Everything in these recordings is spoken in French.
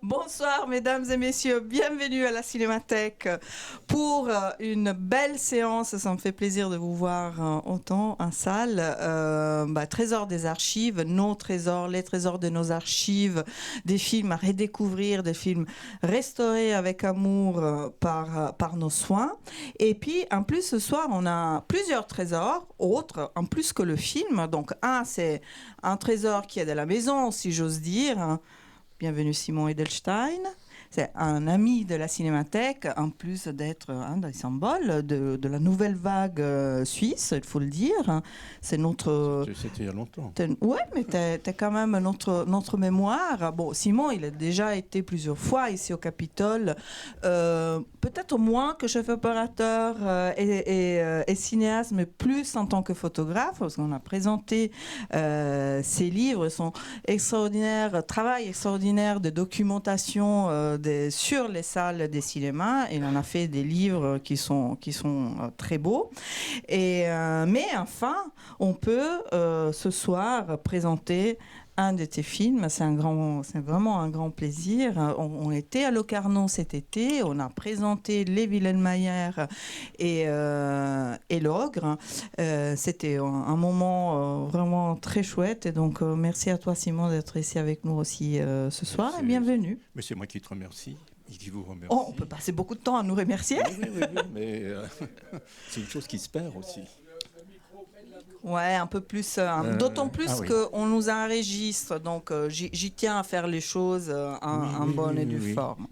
Bonsoir mesdames et messieurs, bienvenue à la Cinémathèque pour une belle séance. Ça me fait plaisir de vous voir autant en salle. Trésor des archives, nos trésors, les trésors de nos archives, des films à redécouvrir, des films restaurés avec amour par nos soins. Et puis en plus ce soir on a plusieurs trésors autres en plus que le film. Donc c'est un trésor qui est de la maison si j'ose dire. Bienvenue Simon Edelstein. C'est un ami de la Cinémathèque, en plus d'être un des symboles de la nouvelle vague suisse, il faut le dire. C'est notre... C'était il y a longtemps. Oui, mais t'es quand même notre mémoire. Bon, Simon, il a déjà été plusieurs fois ici au Capitole. Peut-être moins que chef opérateur et cinéaste, mais plus en tant que photographe, parce qu'on a présenté ses livres, son travail extraordinaire de documentation sur les salles des cinémas. Il en a fait des livres qui sont très beaux. Mais enfin, on peut ce soir présenter un de tes films. C'est vraiment un grand plaisir. On était à Locarno cet été, on a présenté Les Wilhelmayer et L'Ogre. C'était un moment vraiment très chouette. Et donc, merci à toi, Simon, d'être ici avec nous aussi ce soir. Et bienvenue. Mais c'est moi qui te remercie. Et qui vous remercie. Oh, on peut passer beaucoup de temps à nous remercier. Oui, mais c'est une chose qui se perd aussi. Ouais, un peu plus. D'autant plus qu'on nous enregistre, donc j'y tiens à faire les choses en bonne et due forme.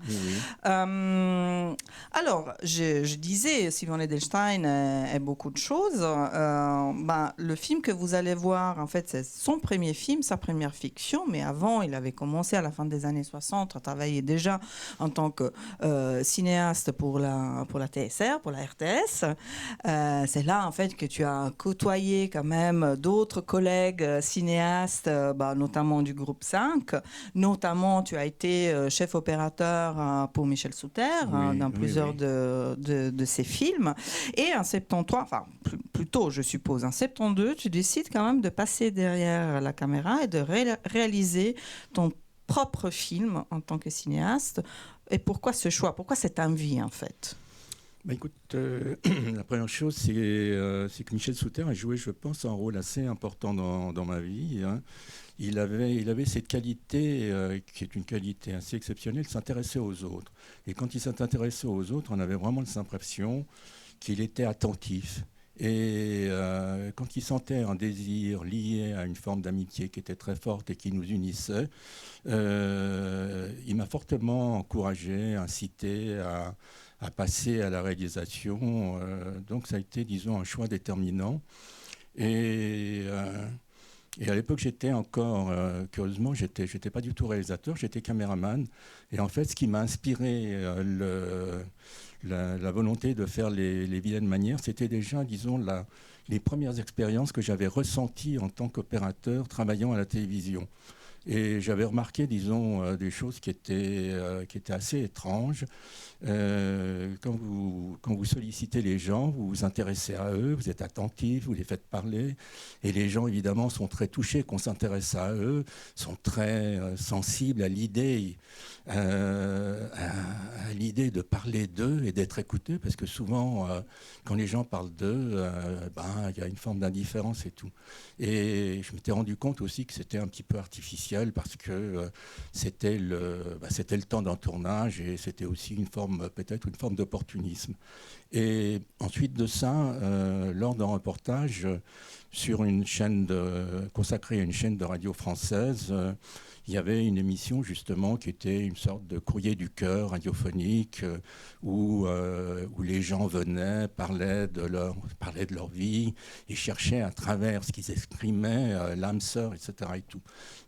Alors, je disais, Simon Edelstein est beaucoup de choses. Le film que vous allez voir, en fait, c'est son premier film, sa première fiction, mais avant, il avait commencé à la fin des années 60 à travailler déjà en tant que cinéaste pour la TSR, pour la RTS. C'est là, en fait, que tu as côtoyé quand même d'autres collègues cinéastes, notamment du groupe 5. Notamment, tu as été chef opérateur pour Michel Souter dans plusieurs de ses films. Et en 73, enfin plutôt je suppose, en 72, tu décides quand même de passer derrière la caméra et de réaliser ton propre film en tant que cinéaste. Et pourquoi ce choix? Pourquoi cette envie en fait? Écoute, la première chose, c'est que Michel Souter a joué, je pense, un rôle assez important dans ma vie. Hein. Il avait cette qualité, qui est une qualité assez exceptionnelle, s'intéresser aux autres. Et quand il s'intéressait aux autres, on avait vraiment l'impression qu'il était attentif. Et quand il sentait un désir lié à une forme d'amitié qui était très forte et qui nous unissait, il m'a fortement encouragé, incité à passer à la réalisation. Donc ça a été, disons, un choix déterminant. Et à l'époque, j'étais encore, curieusement, j'étais pas du tout réalisateur, j'étais caméraman. Et en fait, ce qui m'a inspiré la volonté de faire les Wilhelmayer, c'était déjà, disons, les premières expériences que j'avais ressenties en tant qu'opérateur travaillant à la télévision. Et j'avais remarqué, disons, des choses qui étaient assez étranges. Quand vous sollicitez les gens, vous vous intéressez à eux, vous êtes attentif, vous les faites parler. Et les gens, évidemment, sont très touchés qu'on s'intéresse à eux, sont très sensibles à l'idée de parler d'eux et d'être écoutés. Parce que souvent, quand les gens parlent d'eux, il y a une forme d'indifférence et tout. Et je m'étais rendu compte aussi que c'était un petit peu artificiel parce que c'était le temps d'un tournage et c'était aussi peut-être une forme d'opportunisme. Et ensuite de ça, lors d'un reportage sur une chaîne consacrée à une chaîne de radio française, il y avait une émission justement qui était une sorte de courrier du cœur radiophonique où les gens venaient, parlaient de leur vie et cherchaient à travers ce qu'ils exprimaient l'âme sœur, etc. et tout.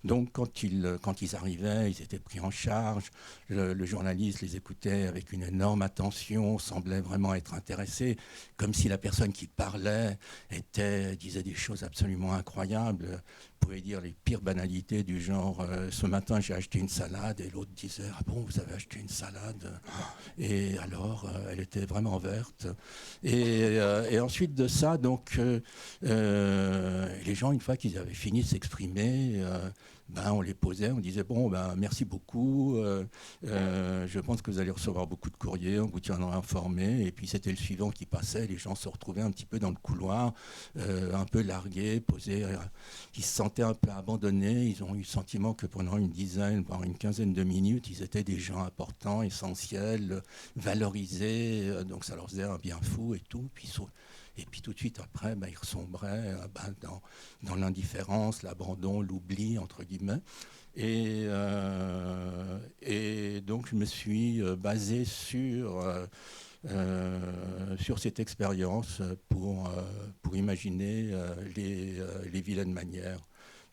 Donc quand ils arrivaient, ils étaient pris en charge, le journaliste les écoutait avec une énorme attention, semblait vraiment être intéressé, comme si la personne qui parlait disait des choses absolument incroyables. Pouvait dire les pires banalités du genre ce matin j'ai acheté une salade et l'autre disait ah bon vous avez acheté une salade et alors elle était vraiment verte et ensuite de ça donc les gens une fois qu'ils avaient fini de s'exprimer on les posait, on disait bon, merci beaucoup, je pense que vous allez recevoir beaucoup de courriers, on vous tiendra informé. Et puis c'était le suivant qui passait, les gens se retrouvaient un petit peu dans le couloir, un peu largués, posés, ils se sentaient un peu abandonnés. Ils ont eu le sentiment que pendant une dizaine, voire une quinzaine de minutes, ils étaient des gens importants, essentiels, valorisés, donc ça leur faisait un bien fou et tout. Et puis tout de suite après, ils ressombraient dans l'indifférence, l'abandon, l'oubli, entre guillemets. Et donc je me suis basé sur cette expérience pour imaginer les vilaines manières.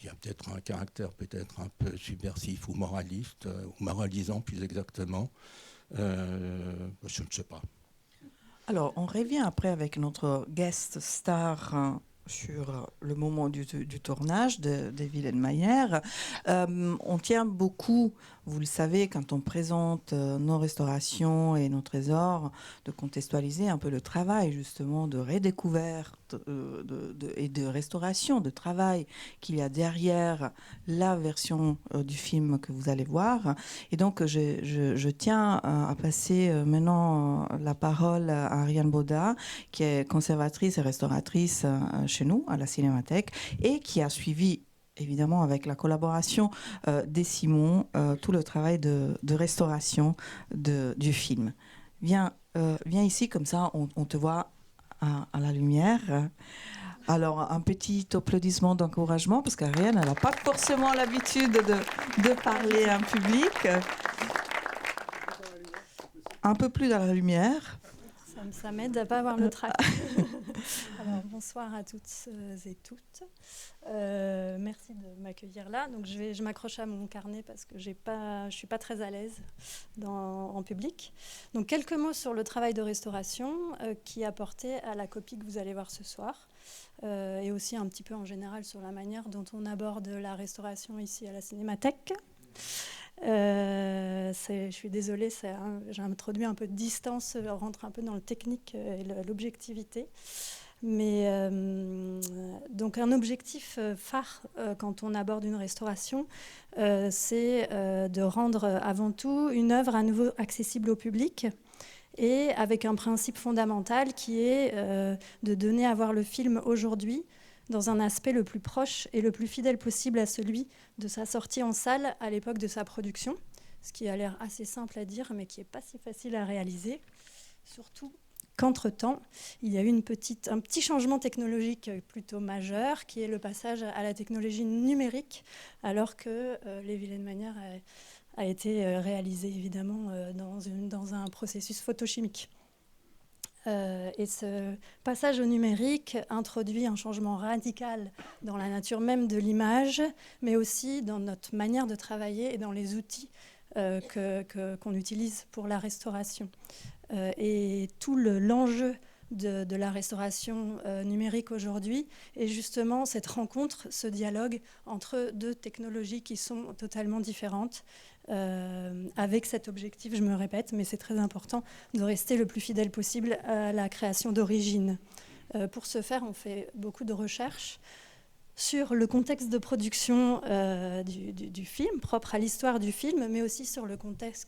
Il y a peut-être un caractère peut-être un peu subversif ou moraliste, ou moralisant plus exactement. Je ne sais pas. Alors, on revient après avec notre guest star sur le moment du tournage des vilaines manières. On tient beaucoup, vous le savez, quand on présente nos restaurations et nos trésors, de contextualiser un peu le travail justement de redécouverte et de restauration, de travail qu'il y a derrière la version du film que vous allez voir. Et donc, je tiens à passer maintenant la parole à Ariane Baudat, qui est conservatrice et restauratrice chez nous, à la Cinémathèque, et qui a suivi, évidemment, avec la collaboration des Simon, tout le travail de restauration du film. Viens ici, comme ça, on te voit à la lumière. Alors, un petit applaudissement d'encouragement, parce qu'Ariane, elle n'a pas forcément l'habitude de parler à un public. Un peu plus dans la lumière. Ça m'aide à ne pas avoir le trac. Alors, bonsoir à toutes et toutes. Merci de m'accueillir là. Donc, je m'accroche à mon carnet parce que je ne suis pas très à l'aise en public. Donc, quelques mots sur le travail de restauration qui a porté à la copie que vous allez voir ce soir. Et aussi un petit peu en général sur la manière dont on aborde la restauration ici à la Cinémathèque. Je suis désolée, j'ai introduit un peu de distance, rentre un peu dans le technique et l'objectivité. Mais donc un objectif phare quand on aborde une restauration, c'est de rendre avant tout une œuvre à nouveau accessible au public, et avec un principe fondamental qui est de donner à voir le film aujourd'hui dans un aspect le plus proche et le plus fidèle possible à celui de sa sortie en salle à l'époque de sa production, ce qui a l'air assez simple à dire, mais qui n'est pas si facile à réaliser, surtout qu'entre-temps, il y a eu un petit changement technologique plutôt majeur, qui est le passage à la technologie numérique, alors que Les Vilaines Manières a été réalisé évidemment dans un processus photochimique. Et ce passage au numérique introduit un changement radical dans la nature même de l'image, mais aussi dans notre manière de travailler et dans les outils qu'on utilise pour la restauration. Et tout l'enjeu de la restauration numérique aujourd'hui est justement cette rencontre, ce dialogue entre deux technologies qui sont totalement différentes, avec cet objectif, je me répète, mais c'est très important, de rester le plus fidèle possible à la création d'origine. Pour ce faire, on fait beaucoup de recherches sur le contexte de production du film, propre à l'histoire du film, mais aussi sur le contexte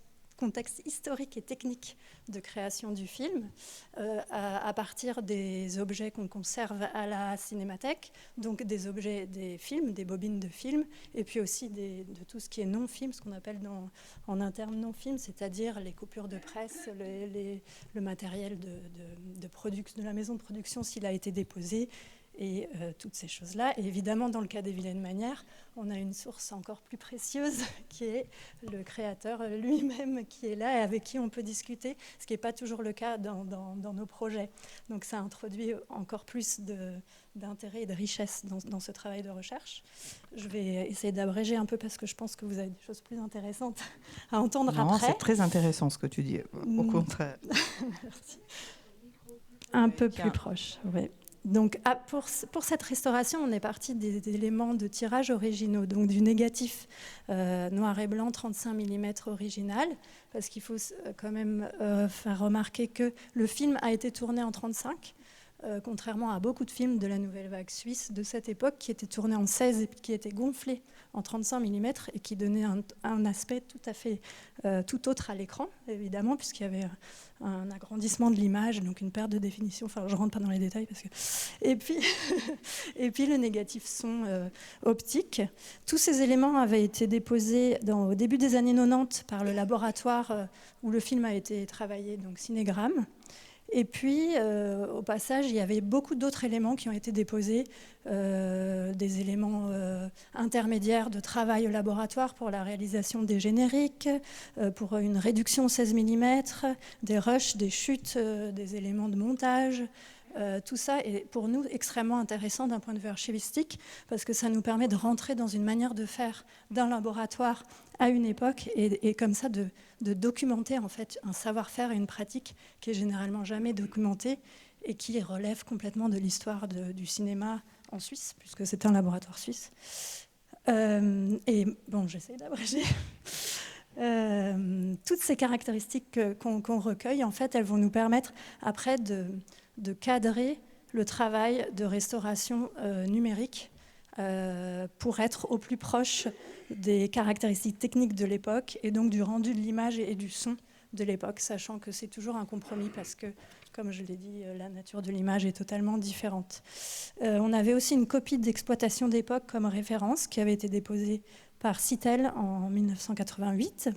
historique et technique de création du film, à partir des objets qu'on conserve à la Cinémathèque, donc des objets des films, des bobines de films, et puis aussi de tout ce qui est non-film, ce qu'on appelle en interne non-film, c'est-à-dire les coupures de presse, le matériel de la maison de production s'il a été déposé, et toutes ces choses-là. Et évidemment, dans le cas des Vilaines Manières, on a une source encore plus précieuse qui est le créateur lui-même qui est là et avec qui on peut discuter, ce qui n'est pas toujours le cas dans nos projets. Donc ça introduit encore plus d'intérêt et de richesse dans ce travail de recherche. Je vais essayer d'abréger un peu parce que je pense que vous avez des choses plus intéressantes à entendre après. Non, c'est très intéressant ce que tu dis, au contraire. Merci. Un peu plus proche, oui. Donc, pour cette restauration, on est parti des éléments de tirage originaux, donc du négatif noir et blanc 35 mm original, parce qu'il faut quand même faire remarquer que le film a été tourné en 35, contrairement à beaucoup de films de la nouvelle vague suisse de cette époque qui étaient tournés en 16 et qui étaient gonflés en 35 mm et qui donnaient un aspect tout à fait tout autre à l'écran, évidemment, puisqu'il y avait un agrandissement de l'image, donc une perte de définition. Enfin, je ne rentre pas dans les détails. Et puis le négatif son optique. Tous ces éléments avaient été déposés au début des années 90 par le laboratoire où le film a été travaillé, donc Cinégramme. Et puis, au passage, il y avait beaucoup d'autres éléments qui ont été déposés, des éléments intermédiaires de travail au laboratoire pour la réalisation des génériques, pour une réduction 16 mm, des rushs, des chutes, des éléments de montage. Tout ça est pour nous extrêmement intéressant d'un point de vue archivistique parce que ça nous permet de rentrer dans une manière de faire d'un laboratoire à une époque et comme ça de documenter en fait un savoir-faire et une pratique qui est généralement jamais documentée et qui relève complètement de l'histoire du cinéma en Suisse puisque c'est un laboratoire suisse. Et bon, j'essaie d'abréger. Toutes ces caractéristiques qu'on recueille, en fait, elles vont nous permettre après de cadrer le travail de restauration numérique pour être au plus proche des caractéristiques techniques de l'époque et donc du rendu de l'image et du son de l'époque, sachant que c'est toujours un compromis parce que, comme je l'ai dit, la nature de l'image est totalement différente. On avait aussi une copie d'exploitation d'époque comme référence qui avait été déposée par Citel en 1988.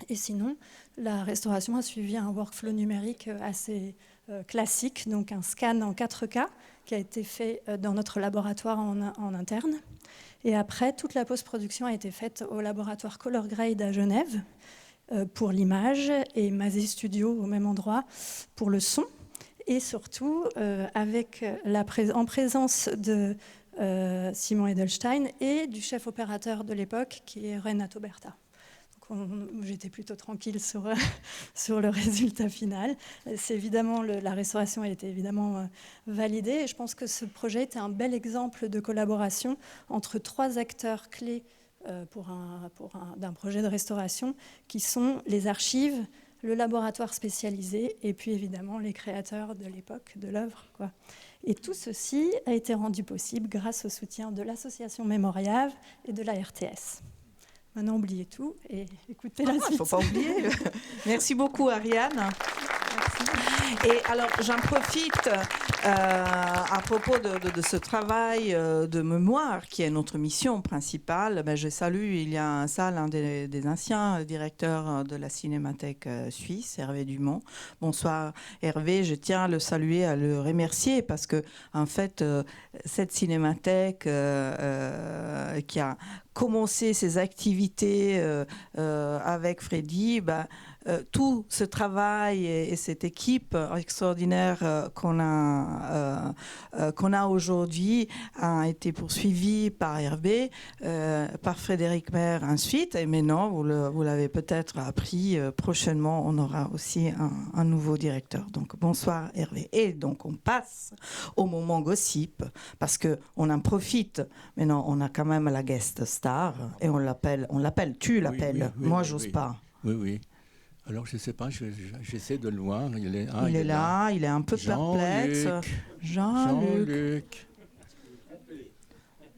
Et sinon, la restauration a suivi un workflow numérique assez classique, donc un scan en 4K qui a été fait dans notre laboratoire en interne. Et après, toute la post-production a été faite au laboratoire Color Grade à Genève pour l'image et Mazé Studio au même endroit pour le son. Et surtout, en présence de Simon Edelstein et du chef opérateur de l'époque qui est Renato Berta. J'étais plutôt tranquille sur le résultat final. La restauration a été évidemment validée et je pense que ce projet était un bel exemple de collaboration entre 3 acteurs clés d'un projet de restauration qui sont les archives, le laboratoire spécialisé et puis évidemment les créateurs de l'époque de l'œuvre, quoi. Et tout ceci a été rendu possible grâce au soutien de l'association Mémoriave et de la RTS. Maintenant, oubliez tout et écoutez la suite. Il ne faut pas oublier. Merci beaucoup, Ariane. Merci. Et alors, j'en profite à propos de ce travail de mémoire qui est notre mission principale. Je salue, il y a un salle, un des anciens directeurs de la Cinémathèque suisse, Hervé Dumont. Bonsoir Hervé, je tiens à le saluer, à le remercier parce que en fait, cette Cinémathèque qui a commencé ses activités avec Freddy, tout ce travail et cette équipe extraordinaire qu'on a aujourd'hui a été poursuivi par Hervé, par Frédéric Maire ensuite, et maintenant, vous l'avez peut-être appris, prochainement, on aura aussi un nouveau directeur. Donc, bonsoir Hervé. Et donc, on passe au moment gossip, parce qu'on en profite. Maintenant, on a quand même la guest star, et on l'appelle, tu l'appelles, oui, moi, j'ose pas. Oui. Alors, je ne sais pas, j'essaie de le voir. Il est là, il est un peu perplexe. Jean-Luc.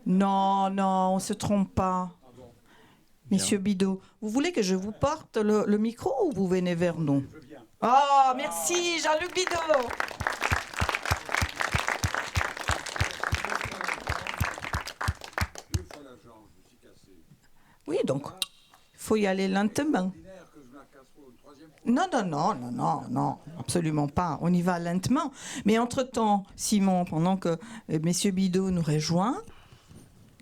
Non, on ne se trompe pas. Monsieur Bidot, vous voulez que je vous porte le micro ou vous venez vers nous? Oh, merci, Jean-Luc Bidot. Oui, donc, il faut y aller lentement. Non, absolument pas. On y va lentement. Mais entre-temps, Simon, pendant que Monsieur Bidot nous rejoint,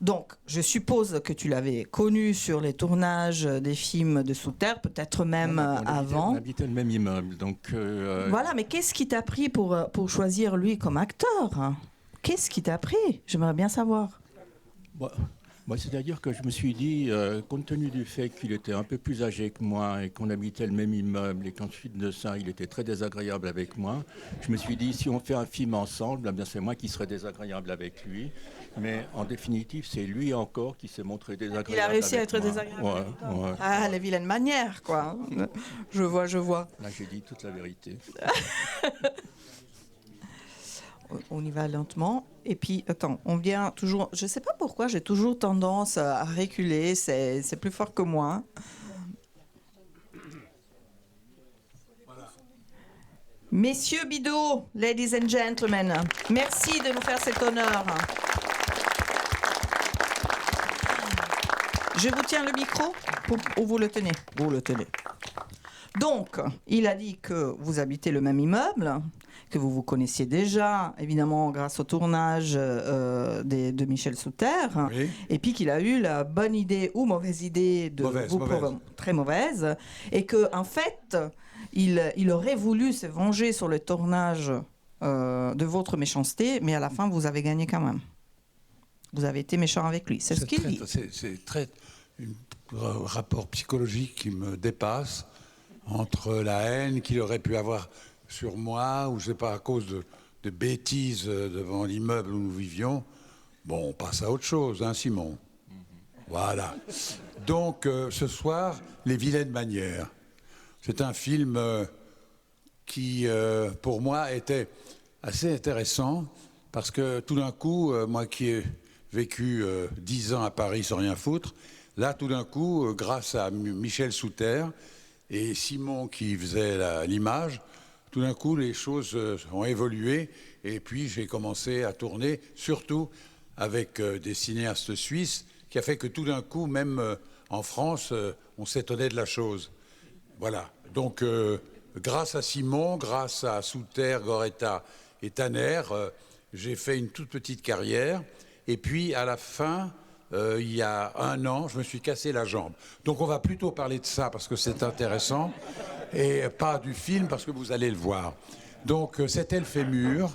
donc je suppose que tu l'avais connu sur les tournages des films de Sous Terre, peut-être même avant. On habitait le même immeuble, donc. Voilà, mais qu'est-ce qui t'a pris pour choisir lui comme acteur? Qu'est-ce qui t'a pris? J'aimerais bien savoir. Moi, c'est-à-dire que je me suis dit, compte tenu du fait qu'il était un peu plus âgé que moi et qu'on habitait le même immeuble et qu'ensuite de ça, il était très désagréable avec moi, je me suis dit, si on fait un film ensemble, bien c'est moi qui serai désagréable avec lui. Mais en définitive, c'est lui encore qui s'est montré désagréable. Il a réussi à être moi. désagréable. Ouais. Ah, les vilaines manières, quoi. Je vois. Là, j'ai dit toute la vérité. on y va lentement. Et puis, attends, on vient toujours... Je ne sais pas pourquoi, j'ai toujours tendance à reculer. C'est plus fort que moi. Messieurs Bidot, ladies and gentlemen, merci de nous faire cet honneur. Je vous tiens le micro ou vous le tenez? Vous le tenez. Donc, il a dit que vous habitez le même immeuble, que vous vous connaissiez déjà, évidemment grâce au tournage de Michel Souter, Oui. et puis qu'il a eu la bonne idée ou mauvaise idée de très mauvaise, et que en fait, il aurait voulu se venger sur le tournage de votre méchanceté, mais à la fin, vous avez gagné quand même. Vous avez été méchant avec lui, c'est ce qu'il dit. C'est très un rapport psychologique qui me dépasse entre la haine qu'il aurait pu avoir sur moi, ou je sais pas, à cause de bêtises devant l'immeuble où nous vivions. Bon, on passe à autre chose, hein, Simon? Voilà. Donc, ce soir, Les vilaines manières. C'est un film qui, pour moi, était assez intéressant, parce que tout d'un coup, moi qui ai vécu 10 ans à Paris sans rien foutre, là, tout d'un coup, grâce à Michel Souter et Simon qui faisait l'image, tout d'un coup, les choses ont évolué. Et puis, j'ai commencé à tourner, surtout avec des cinéastes suisses, qui a fait que tout d'un coup, même en France, on s'étonnait de la chose. Voilà. Donc, grâce à Simon, grâce à Souter, Goretta et Tanner, j'ai fait une toute petite carrière. Et puis, à la fin, il y a 1 an, je me suis cassé la jambe. Donc, on va plutôt parler de ça, parce que c'est intéressant, et pas du film, parce que vous allez le voir. Donc, c'était le fémur.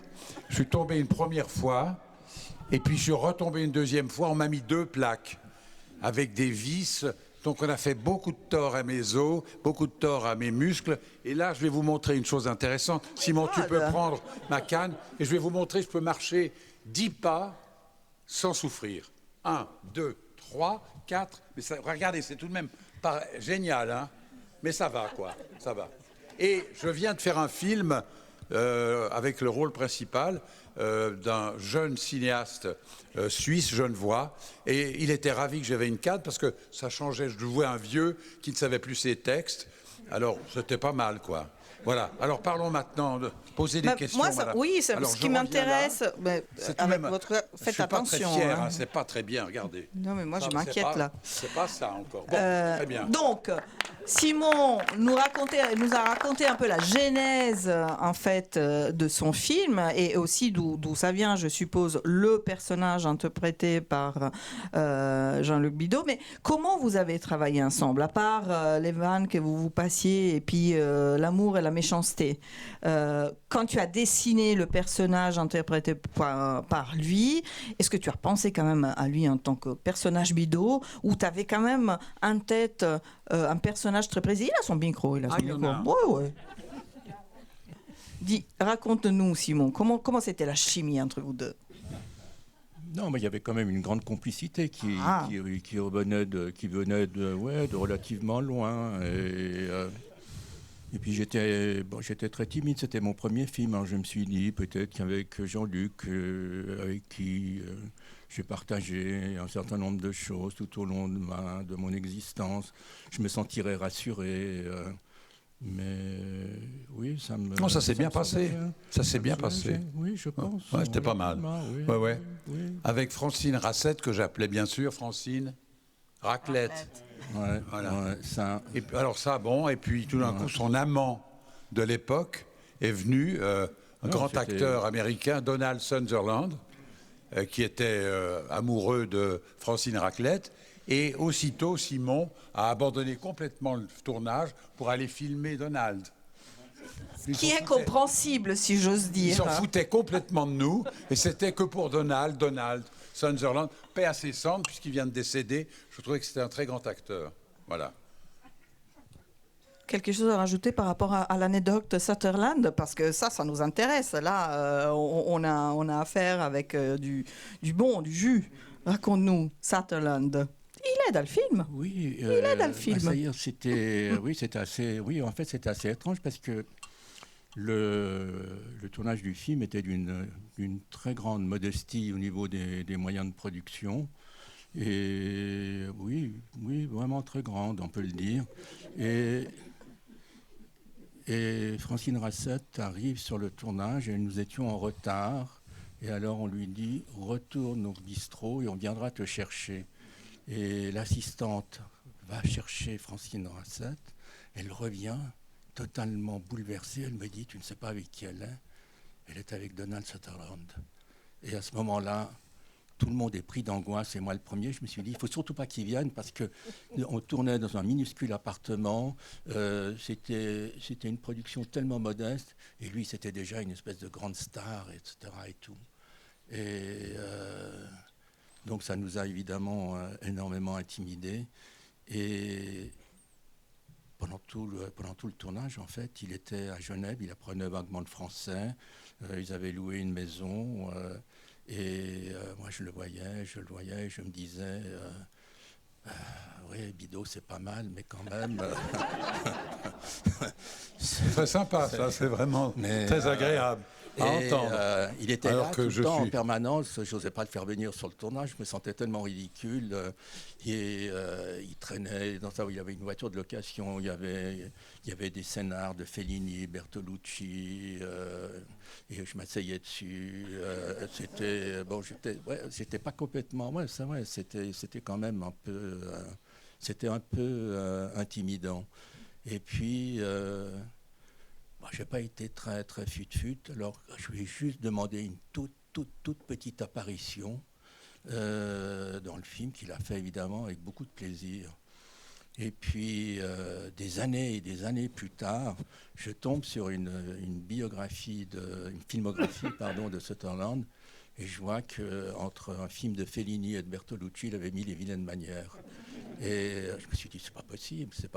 Je suis tombé une première fois, et puis je suis retombé une deuxième fois. On m'a mis 2 plaques avec des vis. Donc, on a fait beaucoup de tort à mes os, beaucoup de tort à mes muscles. Et là, je vais vous montrer une chose intéressante. Simon, tu peux prendre ma canne, et je vais vous montrer, je peux marcher 10 pas sans souffrir. 1, 2, 3, 4. Mais ça, regardez, c'est tout de même pas génial, hein? Mais ça va, quoi. Ça va. Et je viens de faire un film avec le rôle principal d'un jeune cinéaste suisse, genevois. Et il était ravi que j'avais une canne, parce que ça changeait. Je jouais un vieux qui ne savait plus ses textes. Alors, c'était pas mal, quoi. Voilà. Alors, parlons maintenant de poser des questions. Moi, oui, c'est ce qui m'intéresse. Avec votre... Faites attention. Je suis pas très fier, hein. C'est pas très bien, regardez. Non, mais moi, ça, je m'inquiète, là. C'est pas ça encore. Bon, très bien. Donc, Simon nous a raconté un peu la genèse, en fait, de son film, et aussi d'où ça vient, je suppose, le personnage interprété par Jean-Luc Bidot. Mais comment vous avez travaillé ensemble, à part les vannes que vous passiez, et puis l'amour et la méchanceté? Quand tu as dessiné le personnage interprété par lui, est-ce que tu as pensé quand même à lui en tant que personnage Bidot, ou tu avais quand même en tête un personnage très précis? Il a son micro, il a son micro. Ouais. Raconte-nous, Simon, comment c'était la chimie entre vous deux? Non, mais il y avait quand même une grande complicité qui venait de relativement loin. Et puis j'étais très timide, c'était mon premier film. Alors je me suis dit peut-être qu'avec Jean-Luc, avec qui j'ai partagé un certain nombre de choses tout au long de mon existence, je me sentirais rassuré. Mais oui, ça me... Non, ça s'est bien passé. Ça s'est bien passé. Oui, je pense. Ouais, c'était pas mal. Oui. Avec Francine Racette, que j'appelais bien sûr Francine Raclette. Ouais, voilà. Ouais, ça... Et alors ça, bon, et puis tout d'un coup, son amant de l'époque est venu, un grand acteur américain, Donald Sutherland, qui était amoureux de Francine Raclette. Et aussitôt, Simon a abandonné complètement le tournage pour aller filmer Donald. Qui est compréhensible, si j'ose dire. Ils s'en foutaient complètement de nous, et c'était que pour Donald Sutherland, paix à ses cendres, puisqu'il vient de décéder. Je trouvais que c'était un très grand acteur. Voilà. Quelque chose à rajouter par rapport à l'anecdote de Sutherland, parce que ça nous intéresse. Là, on a affaire avec du jus. Raconte-nous, Sutherland. Il est dans le film. Oui, il est dans le film. C'était assez étrange, parce que Le tournage du film était d'une très grande modestie au niveau des moyens de production. Et oui, vraiment très grande, on peut le dire. Et Francine Rassette arrive sur le tournage et nous étions en retard. Et alors on lui dit « Retourne au bistrot et on viendra te chercher ». Et l'assistante va chercher Francine Rassette. Elle revient totalement bouleversée. Elle me dit « Tu ne sais pas avec qui elle est ?» Elle est avec Donald Sutherland. Et à ce moment-là, tout le monde est pris d'angoisse, et moi le premier, je me suis dit, il ne faut surtout pas qu'il vienne, parce qu'on tournait dans un minuscule appartement, c'était une production tellement modeste, et lui, c'était déjà une espèce de grande star, etc. Et tout. Et donc ça nous a évidemment énormément intimidés. Et pendant tout le tournage, en fait, il était à Genève, il apprenait vaguement le français, ils avaient loué une maison... Et moi, je le voyais, je me disais, oui, Bidault, c'est pas mal, mais quand même... C'est très sympa, ça, c'est vraiment très agréable à entendre. Il était là tout le temps, en permanence, je n'osais pas le faire venir sur le tournage, je me sentais tellement ridicule. Il traînait dans ça où il y avait une voiture de location, il y avait des scénars de Fellini, Bertolucci... et je m'asseyais dessus. J'étais pas complètement. Ouais, c'est vrai. C'était quand même un peu. C'était un peu intimidant. Et puis, j'ai pas été très très fut-fut. Alors, je lui ai juste demandé une toute petite apparition dans le film qu'il a fait évidemment avec beaucoup de plaisir. Et puis, des années et des années plus tard, je tombe sur une filmographie de Sutherland, et je vois qu'entre un film de Fellini et de Bertolucci, il avait mis Les Vilaines Manières. Et je me suis dit, c'est pas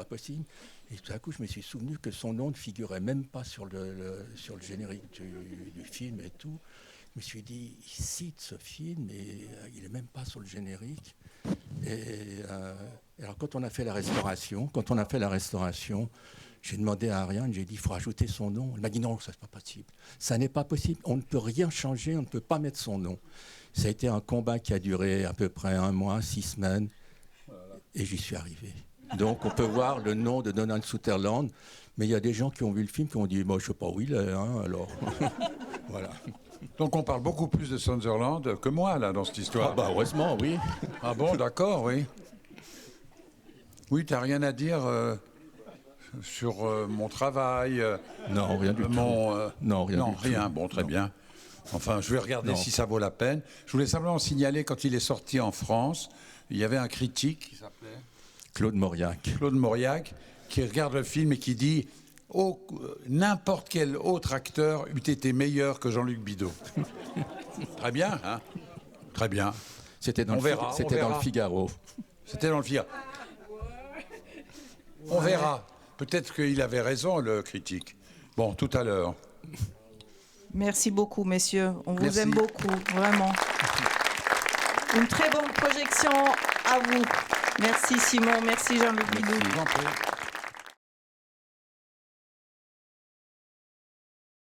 possible. Et tout à coup, je me suis souvenu que son nom ne figurait même pas sur le générique du film et tout. Je me suis dit, il cite ce film, et il n'est même pas sur le générique. Et alors quand on a fait la restauration, j'ai demandé à Ariane, j'ai dit, il faut rajouter son nom. Elle m'a dit, non, ça, c'est pas possible. Ça n'est pas possible, on ne peut rien changer, on ne peut pas mettre son nom. Ça a été un combat qui a duré à peu près 1 mois, 6 semaines, et j'y suis arrivé. Donc on peut voir le nom de Donald Sutherland, mais il y a des gens qui ont vu le film qui ont dit, moi, je ne sais pas où il est, alors voilà. Donc on parle beaucoup plus de Sutherland que moi, là, dans cette histoire. Ah heureusement, oui. Ah bon, d'accord, oui. Oui, tu n'as rien à dire sur mon travail. Non, rien du tout. Non, rien. Bon, très bien. Enfin, je vais regarder si ça vaut la peine. Je voulais simplement signaler, quand il est sorti en France, il y avait un critique qui s'appelait Claude Mauriac, qui regarde le film et qui dit n'importe quel autre acteur eût été meilleur que Jean-Luc Bidault. Très bien, hein. Très bien. C'était dans le Figaro. C'était dans le Figaro. On verra. Peut-être qu'il avait raison, le critique. Bon, tout à l'heure. Merci beaucoup, messieurs. On vous aime beaucoup, vraiment. Une très bonne projection à vous. Merci Simon, merci Jean-Luc Bidault.